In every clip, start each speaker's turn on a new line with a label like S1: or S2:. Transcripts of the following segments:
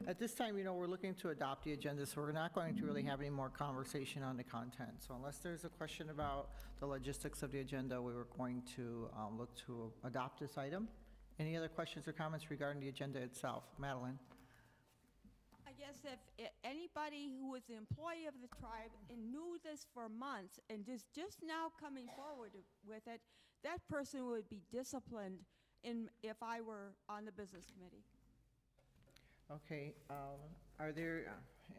S1: At this time, we're looking to adopt the agenda, so we're not going to really have any more conversation on the content. So unless there's a question about the logistics of the agenda, we were going to look to adopt this item. Any other questions or comments regarding the agenda itself? Madeline?
S2: I guess if anybody who was an employee of the tribe and knew this for months and just now coming forward with it, that person would be disciplined if I were on the business committee.
S1: Okay, are there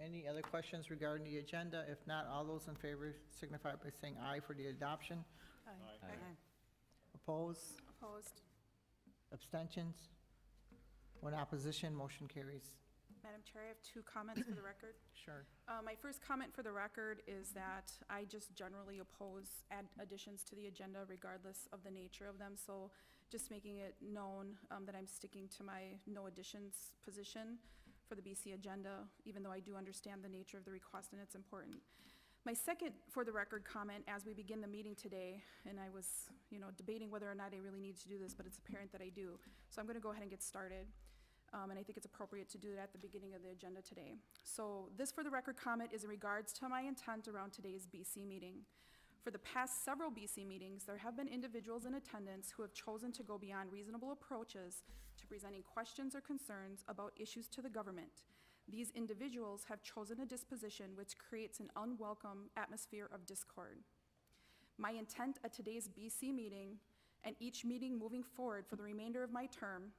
S1: any other questions regarding the agenda? If not, all those in favor signify by saying aye for the adoption.
S2: Aye.
S1: Oppose?
S3: Opposed.
S1: Abstentions? One opposition, motion carries.
S3: Madam Chair, I have 2 comments for the record.
S1: Sure.
S3: My first comment for the record is that I just generally oppose additions to the agenda regardless of the nature of them. So just making it known that I'm sticking to my no additions position for the BC agenda, even though I do understand the nature of the request and it's important. My second for the record comment as we begin the meeting today, and I was debating whether or not I really need to do this, but it's apparent that I do. So I'm going to go ahead and get started. And I think it's appropriate to do that at the beginning of the agenda today. So this for the record comment is in regards to my intent around today's BC meeting. For the past several BC meetings, there have been individuals in attendance who have chosen to go beyond reasonable approaches to presenting questions or concerns about issues to the government. These individuals have chosen a disposition which creates an unwelcome atmosphere of discord. My intent at today's BC meeting and each meeting moving forward for the remainder of my term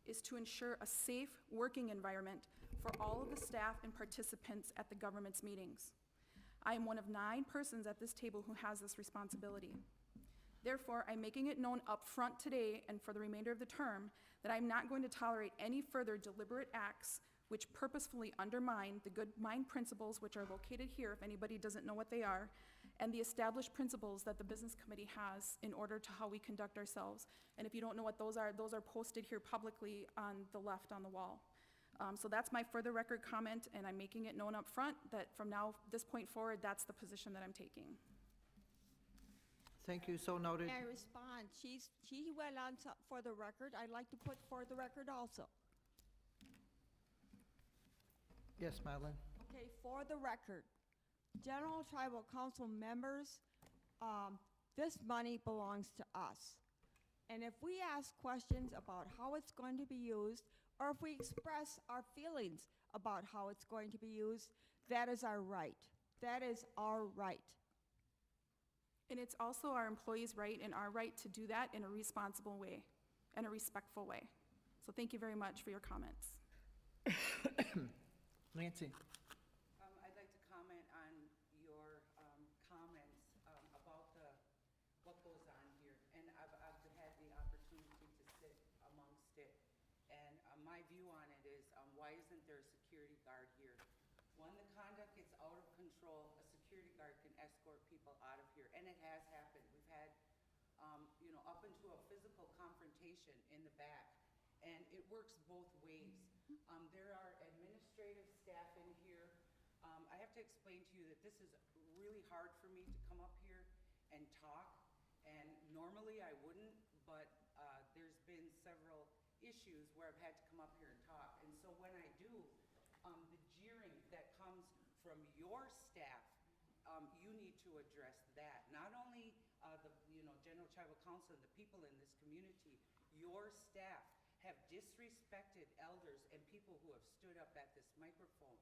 S3: is to ensure a safe working environment for all of the staff and participants at the government's meetings. I am one of 9 persons at this table who has this responsibility. Therefore, I'm making it known up front today and for the remainder of the term that I'm not going to tolerate any further deliberate acts which purposefully undermine the good mind principles which are located here, if anybody doesn't know what they are, and the established principles that the business committee has in order to how we conduct ourselves. And if you don't know what those are posted here publicly on the left on the wall. So that's my further record comment, and I'm making it known up front that from this point forward, that's the position that I'm taking.
S1: Thank you, so noted.
S2: May I respond? She went on for the record. I'd like to put for the record also.
S1: Yes, Madeline?
S2: Okay, for the record, General Tribal Council members, this money belongs to us. And if we ask questions about how it's going to be used, or if we express our feelings about how it's going to be used, that is our right. That is our right.
S3: And it's also our employees' right and our right to do that in a responsible way and a respectful way. So thank you very much for your comments.
S1: Nancy?
S4: I'd like to comment on your comments about what goes on here. And I've had the opportunity to sit amongst it. And my view on it is, why isn't there a security guard here? When the conduct gets out of control, a security guard can escort people out of here. And it has happened. We've had, up into a physical confrontation in the back. And it works both ways. There are administrative staff in here. I have to explain to you that this is really hard for me to come up here and talk. And normally I wouldn't, but there's been several issues where I've had to come up here and talk. And so when I do, the jeering that comes from your staff, you need to address that. Not only the General Tribal Council and the people in this community, your staff have disrespected elders and people who have stood up at this microphone.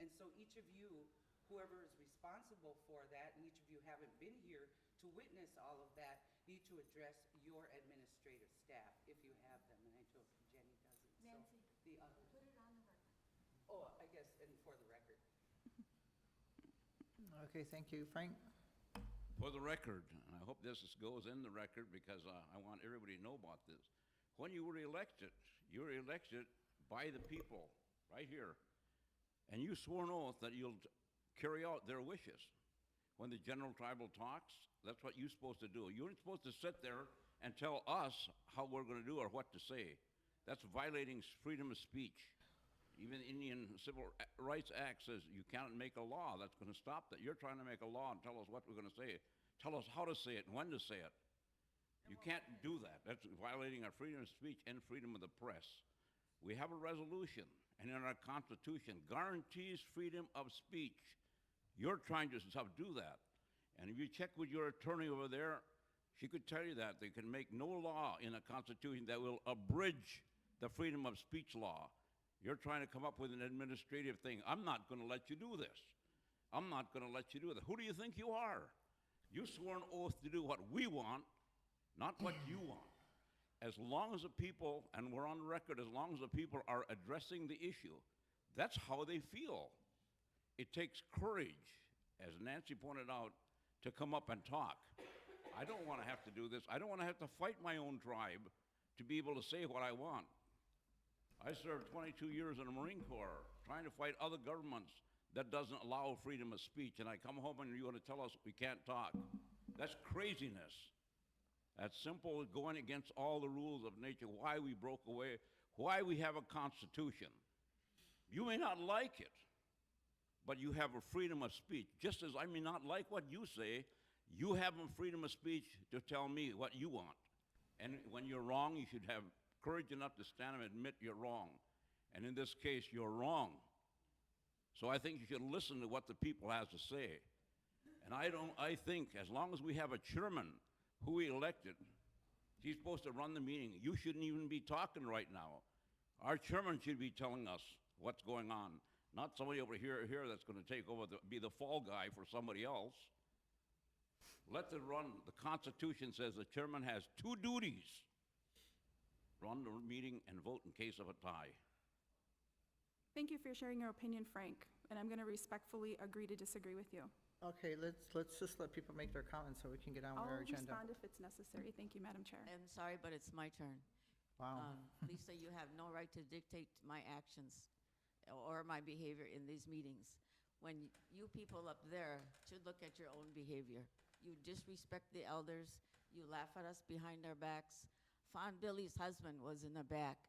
S4: And so each of you, whoever is responsible for that, and each of you haven't been here to witness all of that, need to address your administrative staff, if you have them, and I know Jenny doesn't.
S2: Nancy,
S4: so the others.
S2: put it on the record.
S4: Oh, I guess, and for the record.
S1: Okay, thank you. Frank?
S5: For the record, and I hope this goes in the record because I want everybody to know about this. When you were elected by the people, right here, and you swore an oath that you'll carry out their wishes. When the General Tribal talks, that's what you're supposed to do. You aren't supposed to sit there and tell us how we're going to do or what to say. That's violating freedom of speech. Even Indian Civil Rights Act says you can't make a law that's going to stop that. You're trying to make a law and tell us what we're going to say. Tell us how to say it and when to say it. You can't do that. That's violating our freedom of speech and freedom of the press. We have a resolution, and in our Constitution guarantees freedom of speech. You're trying to subdue that. And if you check with your attorney over there, she could tell you that they can make no law in a Constitution that will abridge the freedom of speech law. You're trying to come up with an administrative thing. I'm not going to let you do this. I'm not going to let you do that. Who do you think you are? You swore an oath to do what we want, not what you want. As long as the people, and we're on record, as long as the people are addressing the issue, that's how they feel. It takes courage, as Nancy pointed out, to come up and talk. I don't want to have to do this. I don't want to have to fight my own tribe to be able to say what I want. I served 22 years in the Marine Corps, trying to fight other governments that doesn't allow freedom of speech, and I come home and you want to tell us we can't talk. That's craziness. That's simple going against all the rules of nature, why we broke away, why we have a Constitution. You may not like it, but you have a freedom of speech. Just as I may not like what you say, you have a freedom of speech to tell me what you want. And when you're wrong, you should have courage enough to stand and admit you're wrong. And in this case, you're wrong. So I think you should listen to what the people has to say. And I think as long as we have a chairman who we elected, he's supposed to run the meeting. You shouldn't even be talking right now. Our chairman should be telling us what's going on, not somebody over here that's going to take over, be the fall guy for somebody else. Let it run. The Constitution says the chairman has 2 duties: run the meeting and vote in case of a tie.
S3: Thank you for sharing your opinion, Frank, and I'm going to respectfully agree to disagree with you.
S1: Okay, let's just let people make their comments so we can get on with
S3: I'll
S1: our agenda.
S3: respond if it's necessary. Thank you, Madam Chair.
S6: I'm sorry, but it's my turn.
S1: Wow.
S6: Lisa, you have no right to dictate my actions or my behavior in these meetings. When you people up there should look at your own behavior. You disrespect the elders. You laugh at us behind our backs. Fawn Billy's husband was in the back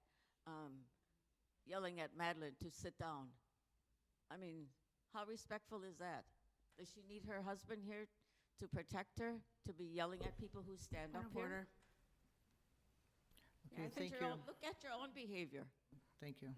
S6: yelling at Madeline to sit down. I mean, how respectful is that? Does she need her husband here to protect her, to be yelling at people who stand up
S3: Point of
S6: here?
S3: order.
S1: Okay, thank you.
S6: Look at your own behavior.
S1: Thank you.